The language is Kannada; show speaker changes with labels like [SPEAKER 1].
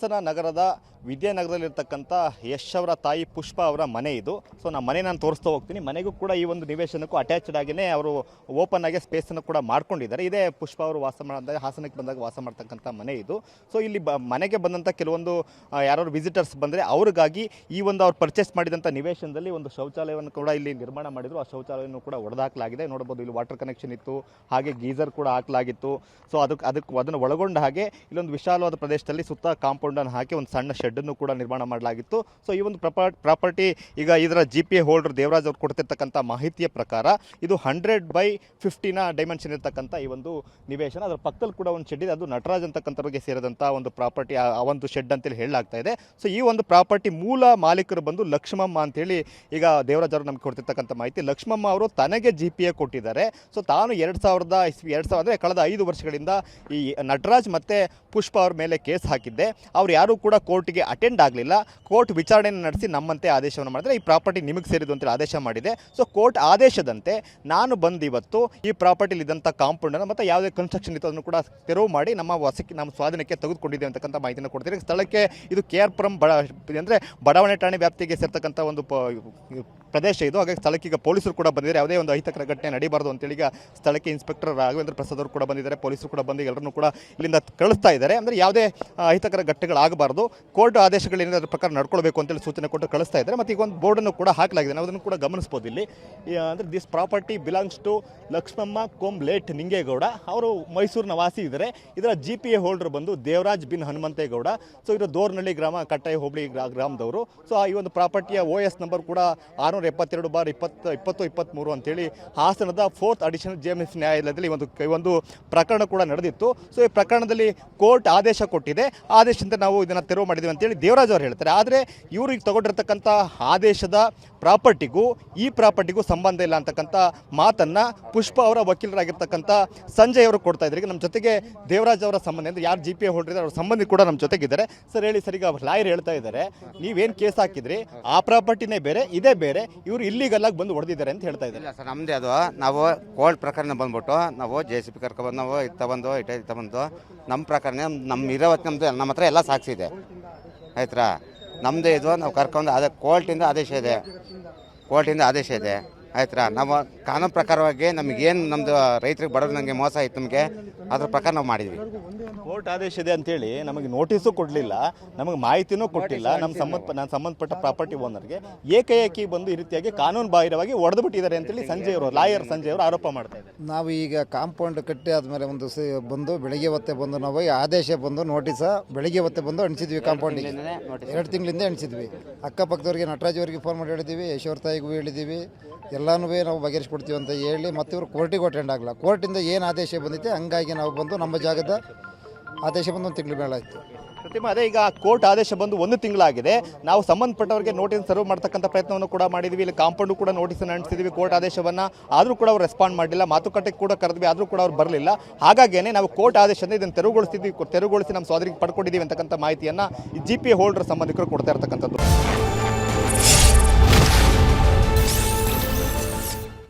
[SPEAKER 1] ಹಾಸನ ನಗರದ ವಿದ್ಯಾನಗರದಲ್ಲಿರ್ತಕ್ಕಂಥ ಯಶ್ ಅವರ ತಾಯಿ ಪುಷ್ಪ ಅವರ ಮನೆ ಇದು. ಸೊ ನಮ್ಮ ಮನೆ ನಾನು ತೋರಿಸ್ತಾ ಹೋಗ್ತೀನಿ. ಮನೆಗೂ ಕೂಡ ಈ ಒಂದು ನಿವೇಶನಕ್ಕೂ ಅಟ್ಯಾಚ್ಡ್ ಆಗಿಯೇ ಅವರು ಓಪನ್ ಆಗಿ ಸ್ಪೇಸನ್ನು ಕೂಡ ಮಾಡ್ಕೊಂಡಿದ್ದಾರೆ. ಇದೇ ಪುಷ್ಪ ಅವರು ಹಾಸನಕ್ಕೆ ಬಂದಾಗ ವಾಸ ಮಾಡ್ತಕ್ಕಂಥ ಮನೆ ಇದು. ಸೊ ಇಲ್ಲಿ ಮನೆಗೆ ಬಂದಂಥ ಕೆಲವೊಂದು ಯಾರು ವಿಸಿಟರ್ಸ್ ಬಂದರೆ ಅವ್ರಿಗಾಗಿ ಈ ಒಂದು ಅವ್ರು ಪರ್ಚೇಸ್ ಮಾಡಿದಂಥ ನಿವೇಶನದಲ್ಲಿ ಒಂದು ಶೌಚಾಲಯವನ್ನು ಕೂಡ ಇಲ್ಲಿ ನಿರ್ಮಾಣ ಮಾಡಿದ್ರು. ಆ ಶೌಚಾಲಯವನ್ನು ಕೂಡ ಒಡೆದಾಕಲಾಗಿದೆ. ನೋಡ್ಬೋದು ಇಲ್ಲಿ ವಾಟರ್ ಕನೆಕ್ಷನ್ ಇತ್ತು, ಹಾಗೆ ಗೀಸರ್ ಕೂಡ ಹಾಕಲಾಗಿತ್ತು. ಸೊ ಅದನ್ನು ಒಳಗೊಂಡ ಹಾಗೆ ಇಲ್ಲೊಂದು ವಿಶಾಲವಾದ ಪ್ರದೇಶದಲ್ಲಿ ಸುತ್ತ ಕಾಂಪೌಂಡನ್ನು ಹಾಕಿ ಒಂದು ಸಣ್ಣ ಶೆಡ್ಡನ್ನು ಕೂಡ ನಿರ್ಮಾಣ ಮಾಡಲಾಗಿತ್ತು. ಸೊ ಈ ಒಂದು ಪ್ರಾಪರ್ಟಿ ಈಗ ಇದರ GPA ಹೋಲ್ಡರ್ ದೇವರಾಜ್ ಅವರು ಕೊಡ್ತಿರ್ತಕ್ಕಂಥ ಮಾಹಿತಿಯ ಪ್ರಕಾರ ಇದು 100/50 ಡೈಮೆನ್ಷನ್ ಇರ್ತಕ್ಕಂಥ ಈ ಒಂದು ನಿವೇಶನ. ಅದರ ಪಕ್ಕದಲ್ಲಿ ಕೂಡ ಒಂದು ಶೆಡ್ ಇದೆ, ಅದು ನಟರಾಜ್ ಅಂತಕ್ಕಂಥವ್ರಿಗೆ ಸೇರಿದಂಥ ಒಂದು ಪ್ರಾಪರ್ಟಿ, ಆ ಒಂದು ಶೆಡ್ ಅಂತೇಳಿ ಹೇಳಲಾಗ್ತಾ ಇದೆ. ಸೊ ಈ ಒಂದು ಪ್ರಾಪರ್ಟಿ ಮೂಲ ಮಾಲೀಕರು ಬಂದು ಲಕ್ಷ್ಮಮ್ಮ ಅಂತೇಳಿ ಈಗ ದೇವರಾಜ್ ಅವರು ನಮ್ಗೆ ಕೊಡ್ತಿರ್ತಕ್ಕಂಥ ಮಾಹಿತಿ. ಲಕ್ಷ್ಮಮ್ಮ ಅವರು ತನಗೆ GPA ಕೊಟ್ಟಿದ್ದಾರೆ. ಸೊ ತಾನು 2000 ಅಂದರೆ ಕಳೆದ 5 ವರ್ಷಗಳಿಂದ ಈ ನಟರಾಜ್ ಮತ್ತು ಪುಷ್ಪ ಅವ್ರ ಮೇಲೆ ಕೇಸ್ ಹಾಕಿದ್ದೆ. ಅವ್ರು ಯಾರೂ ಕೂಡ ಕೋರ್ಟ್ಗೆ ಅಟೆಂಡ್ ಆಗಲಿಲ್ಲ. ಕೋರ್ಟ್ ವಿಚಾರಣೆಯನ್ನು ನಡೆಸಿ ನಮ್ಮಂತೆ ಆದೇಶವನ್ನು ಮಾಡಿದ್ರೆ ಈ ಪ್ರಾಪರ್ಟಿ ನಿಮಗೆ ಸೇರಿದ್ದು ಅಂತೇಳಿ ಆದೇಶ ಮಾಡಿದೆ. ಸೊ ಕೋರ್ಟ್ ಆದೇಶದಂತೆ ನಾನು ಬಂದು ಇವತ್ತು ಈ ಪ್ರಾಪರ್ಟಿಲಿ ಇದ್ದಂಥ ಕಾಂಪೌಂಡನ್ನು ಮತ್ತು ಯಾವುದೇ ಕನ್ಸ್ಟ್ರಕ್ಷನ್ ಇತ್ತು ಅದನ್ನು ಕೂಡ ತೆರವು ಮಾಡಿ ನಮ್ಮ ಸ್ವಾಧೀನಕ್ಕೆ ತೆಗೆದುಕೊಂಡಿದ್ದೇವೆ ಅಂತಕ್ಕಂಥ ಮಾಹಿತಿಯನ್ನು ಕೊಡ್ತೀರಿ. ಸ್ಥಳಕ್ಕೆ ಇದು KR ಪುರಂ ಅಂದರೆ ಬಡಾವಣೆ ಠಾಣೆ ವ್ಯಾಪ್ತಿಗೆ ಸೇರ್ತಕ್ಕಂಥ ಒಂದು ಪ್ರದೇಶ ಇದು. ಹಾಗಾಗಿ ಸ್ಥಳಕ್ಕೆ ಈಗ ಪೊಲೀಸರು ಕೂಡ ಬಂದಿದ್ದಾರೆ. ಯಾವುದೇ ಒಂದು ಅಹಿತಕರ ಘಟನೆ ನಡೀಬಾರ್ದು ಅಂತೇಳಿ ಈಗ ಸ್ಥಳಕ್ಕೆ ಇನ್ಸ್ಪೆಕ್ಟರ್ ರಾಘವೇಂದ್ರ ಪ್ರಸಾದ್ ಅವರು ಕೂಡ ಬಂದಿದ್ದಾರೆ. ಪೊಲೀಸರು ಕೂಡ ಬಂದು ಎಲ್ಲರನ್ನೂ ಕೂಡ ಇಲ್ಲಿಂದ ಕಳಿಸ್ತಾ ಇದ್ದಾರೆ. ಅಂದರೆ ಯಾವುದೇ ಅಹಿತಕರ ಘಟನೆಗಳಾಗಬಾರ್ದು, ಕೋರ್ಟ್ ಆದೇಶಗಳೇನಿದೆ ಅದರ ಪ್ರಕಾರ ನಡ್ಕೊಳ್ಬೇಕು ಅಂತೇಳಿ ಸೂಚನೆ ಕೊಟ್ಟು ಕಳಿಸ್ತಾ ಇದ್ದಾರೆ. ಮತ್ತು ಈಗ ಒಂದು ಬೋರ್ಡನ್ನು ಕೂಡ ಹಾಕಲಾಗಿದೆ, ನಾವು ಅದನ್ನು ಕೂಡ ಗಮನಿಸ್ಬೋದು ಇಲ್ಲಿ. ಅಂದರೆ this property belongs to Lakshmamma late Ningegowda. ಅವರು ಮೈಸೂರಿನ ವಾಸಿ ಇದ್ದಾರೆ. ಇದರ GPA ಹೋಲ್ಡರ್ ಬಂದು ದೇವರಾಜ್ ಬಿನ್ ಹನುಮಂತೇಗೌಡ. ಸೊ ಇದು ದೋರ್ನಳ್ಳಿ ಗ್ರಾಮ, ಕಟ್ಟಾಯ ಹೋಬಳಿ ಗ್ರಾಮದವರು. ಸೊ ಈ ಒಂದು ಪ್ರಾಪರ್ಟಿಯ OS ನಂಬರ್ ಕೂಡ 672/2023 ಅಂತೇಳಿ ಹಾಸನದ 4th ಅಡಿಷನಲ್ JMS ನ್ಯಾಯಾಲಯದಲ್ಲಿ ಒಂದು ಪ್ರಕರಣ ಕೂಡ ನಡೆದಿತ್ತು. ಸೊ ಈ ಪ್ರಕರಣದಲ್ಲಿ ಕೋರ್ಟ್ ಆದೇಶ ಕೊಟ್ಟಿದೆ. ಆದೇಶದಿಂದ ನಾವು ಇದನ್ನು ತೆರವು ಮಾಡಿದ್ದೀವಿ ಅಂತೇಳಿ ದೇವರಾಜ್ ಅವರು ಹೇಳ್ತಾರೆ. ಆದರೆ ಇವರು ಈಗ ತಗೊಂಡಿರ್ತಕ್ಕಂಥ ಆದೇಶದ ಪ್ರಾಪರ್ಟಿಗೂ ಈ ಪ್ರಾಪರ್ಟಿಗೂ ಸಂಬಂಧ ಇಲ್ಲ ಅಂತಕ್ಕಂಥ ಮಾತನ್ನು ಪುಷ್ಪ ಅವರ ವಕೀಲರಾಗಿರ್ತಕ್ಕಂಥ ಸಂಜಯ್ ಅವರು ಕೊಡ್ತಾ ಇದ್ದಾರೆ. ಈಗ ನಮ್ಮ ಜೊತೆಗೆ ದೇವರಾಜ್ ಅವರ ಸಂಬಂಧ ಅಂದರೆ ಯಾರು GPA ಹೋಲ್ಡರ್ ಇದ್ದಾರೆ ಅವ್ರ ಸಂಬಂಧಿ ಕೂಡ ನಮ್ಮ ಜೊತೆಗಿದ್ದಾರೆ. ಸರ್ ಹೇಳಿ ಸರ್, ಈಗ ಲಾಯರ್ ಹೇಳ್ತಾ ಇದ್ದಾರೆ ನೀವೇನು ಕೇಸ್ ಹಾಕಿದ್ರಿ ಆ ಪ್ರಾಪರ್ಟಿನೇ ಬೇರೆ ಇದೇ ಬೇರೆ, ಇವರು ಇಲ್ಲಿಗಲ್ಲಾಗಿ ಬಂದು ಹೊಡೆದಿದ್ದಾರೆ ಅಂತ ಹೇಳ್ತಾ ಇದ್ದಾರೆ.
[SPEAKER 2] ಸರ್ ನಮ್ಮದೇ ಅದು, ನಾವು ಕೋರ್ಟ್ ಪ್ರಕರಣ ಬಂದ್ಬಿಟ್ಟು ನಾವು JCB ಕರ್ಕೊಬಂದು ನಾವು ಇತ್ತ ಬಂದು ನಮ್ಮ ಪ್ರಕರಣ ನಮ್ಮ ಇರೋವತ್ತು ನಮ್ಮ ಹತ್ರ ಎಲ್ಲ ಸಾಕ್ಷಿ ಇದೆ ಆಯ್ತಾ. ನಮ್ಮದೇ ಇದು, ನಾವು ಕರ್ಕೊಂಡು ಅದೇ ಕೋರ್ಟಿಂದ ಆದೇಶ ಇದೆ ಆಯ್ತಾ. ನಾವು ಕಾನೂನು ಪ್ರಕಾರವಾಗಿ ನಮಗೇನು ನಮ್ಮದು ರೈತರಿಗೆ ಬಡವ್ರು ನನಗೆ ಮೋಸ ಆಯ್ತು ನಮಗೆ ಅದ್ರ ಪ್ರಕಾರ ನಾವು ಮಾಡಿದ್ವಿ.
[SPEAKER 1] ಕೋರ್ಟ್ ಆದೇಶ ಇದೆ ಅಂತೇಳಿ ನಮಗೆ ನೋಟಿಸು ಕೊಡಲಿಲ್ಲ, ನಮಗೆ ಮಾಹಿತಿನೂ ಕೊಟ್ಟಿಲ್ಲ. ನಾನು ಸಂಬಂಧಪಟ್ಟ ಪ್ರಾಪರ್ಟಿ ಓನರ್ಗೆ ಏಕಾಏಕಿ ಬಂದು ಈ ರೀತಿಯಾಗಿ ಕಾನೂನು ಬಾಹಿರವಾಗಿ ಹೊಡೆದು ಬಿಟ್ಟಿದ್ದಾರೆ ಅಂತೇಳಿ ಲಾಯರ್ ಸಂಜಯ್ ಅವರು ಆರೋಪ ಮಾಡ್ತಾ ಇದ್ದಾರೆ.
[SPEAKER 3] ನಾವು ಈಗ ಕಾಂಪೌಂಡ್ ಕಟ್ಟಿ ಆದಮೇಲೆ ಬಂದು ಬೆಳಿಗ್ಗೆ ಹೊತ್ತೆ ಬಂದು ನಾವು ಆದೇಶ ಬಂದು ನೋಟಿಸ ಬೆಳಿಗ್ಗೆ ಹೊತ್ತೆ ಬಂದು ಅಣಿಸಿದ್ವಿ. ಕಾಂಪೌಂಡಿಗೆ 2 ತಿಂಗಳಿಂದ ಅಣಿಸಿದ್ವಿ. ಅಕ್ಕಪಕ್ಕದವ್ರಿಗೆ ನಟರಾಜ್ ಅವರಿಗೆ ಫೋನ್ ಮಾಡಿ ಹೇಳಿದ್ದೀವಿ, ಯಶೋರ್ ತಾಯಿಗೂ ಹೇಳಿದ್ದೀವಿ, ಎಲ್ಲನೂ ನಾವು ಬಗೆಹರಿಸ್ಕೊಡ್ತೀವಿ ಅಂತ ಹೇಳಿ ಮತ್ತೆ ಇವರು ಕೋರ್ಟಿಗೆ ಅಟೆಂಡ್ ಆಗಲ್ಲ. ಕೋರ್ಟಿಂದ ಏನು ಆದೇಶ ಬಂದಿದೆ ಹಂಗಾಗಿ ನಾವು ಬಂದು ನಮ್ಮ ಜಾಗದ ಆದೇಶ ಬಂದು 1 ತಿಂಗಳ ಮೇಲೆ ಆಯಿತು.
[SPEAKER 1] ಪ್ರತಿಮಾ, ಅದೇ ಈಗ ಕೋರ್ಟ್ ಆದೇಶ ಬಂದು 1 ತಿಂಗಳಾಗಿದೆ. ನಾವು ಸಂಬಂಧಪಟ್ಟವರಿಗೆ ನೋಟಿಸ್ ಸರ್ವ್ ಮಾಡ್ತಕ್ಕಂಥ ಪ್ರಯತ್ನವನ್ನು ಕೂಡ ಮಾಡಿದ್ವಿ. ಇಲ್ಲಿ ಕಾಂಪೌಂಡು ಕೂಡ ನೋಟಿಸನ್ನು ಅಂಟಿಸಿದ್ವಿ ಕೋರ್ಟ್ ಆದೇಶವನ್ನು, ಆದರೂ ಕೂಡ ಅವ್ರು ರೆಸ್ಪಾಂಡ್ ಮಾಡಲಿಲ್ಲ. ಮಾತುಕತೆ ಕೂಡ ಕರೆದ್ವಿ, ಆದರೂ ಕೂಡ ಅವ್ರು ಬರಲಿಲ್ಲ. ಹಾಗಾಗಿಯೇ ನಾವು ಕೋರ್ಟ್ ಆದೇಶದಿಂದ ಇದನ್ನು ತೆರವುಗೊಳಿಸಿ ನಮ್ಮ ಸ್ವಾಧೀನಕ್ಕೆ ಪಡ್ಕೊಂಡಿದ್ದೀವಿ ಅಂತಕ್ಕಂಥ ಮಾಹಿತಿಯನ್ನು ಈ GPA ಹೋಲ್ಡರ್ ಸಂಬಂಧಿಕರು ಕೊಡ್ತಾ ಇರ್ತಕ್ಕಂಥದ್ದು.